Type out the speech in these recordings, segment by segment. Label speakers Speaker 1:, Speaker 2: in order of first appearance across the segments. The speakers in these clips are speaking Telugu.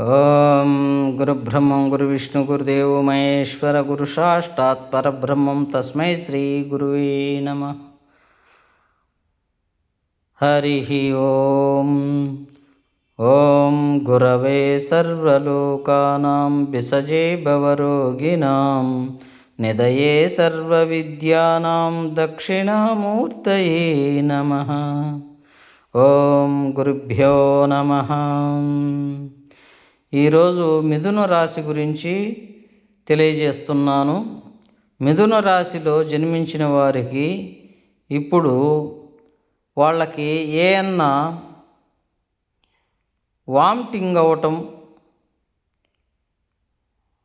Speaker 1: ఓం గురుబ్రహ్మం గురువిష్ణు గురుదేవో మహేశ్వర గురు సాక్షాత్ పరబ్రహ్మం తస్మై శ్రీ గురువే నమః. హరి ఓం. ఓం గురవే సర్వలోకానాం విసజే భవరోగిణాం నిదయే సర్వవిద్యానాం దక్షిణామూర్తయే నమః. ఓం గురుభ్యో నమః. ఈరోజు మిథున రాశి గురించి తెలియజేస్తున్నాను. మిథున రాశిలో జన్మించిన వారికి ఇప్పుడు వాళ్ళకి ఏమన్నా వామిటింగ్ అవ్వటం,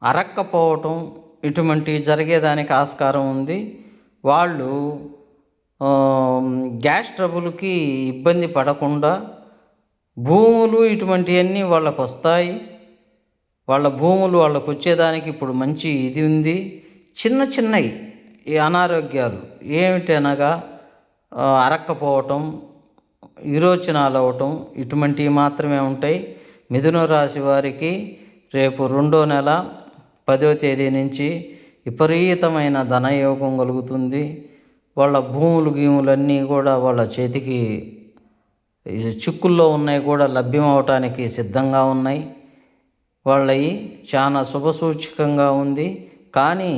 Speaker 1: అరక్కపోవటం ఇటువంటి జరిగేదానికి ఆస్కారం ఉంది. వాళ్ళు గ్యాస్ ట్రబుల్కి ఇబ్బంది పడకుండా భూములు ఇటువంటివన్నీ వాళ్ళకు వస్తాయి. వాళ్ళ భూములు వాళ్ళకు వచ్చేదానికి ఇప్పుడు మంచి ఇది ఉంది. చిన్న చిన్నవి ఈ అనారోగ్యాలు ఏమిటనగా అరక్కపోవటం, విరోచనాలు అవ్వటం ఇటువంటివి మాత్రమే ఉంటాయి. మిథున రాశి వారికి రేపు 2వ నెల 10వ తేదీ నుంచి విపరీతమైన ధనయోగం కలుగుతుంది. వాళ్ళ గీములన్నీ కూడా వాళ్ళ చేతికి చిక్కుల్లో ఉన్నాయి, కూడా లభ్యం అవటానికి సిద్ధంగా ఉన్నాయి. వాళ్ళవి చాలా శుభసూచకంగా ఉంది. కానీ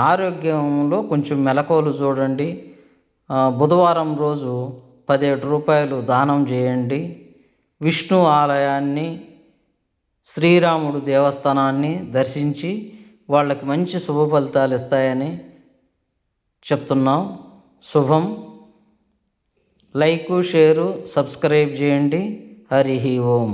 Speaker 1: ఆరోగ్యంలో కొంచెం మెలకువలు చూడండి. బుధవారం రోజు 17 రూపాయలు దానం చేయండి. విష్ణు ఆలయాన్ని, శ్రీరాముడు దేవస్థానాన్ని దర్శించి వాళ్ళకి మంచి శుభ ఫలితాలు ఇస్తాయని చెప్తున్నాం. శుభం. లైకు, షేరు, సబ్స్క్రైబ్ చేయండి. హరి ఓం.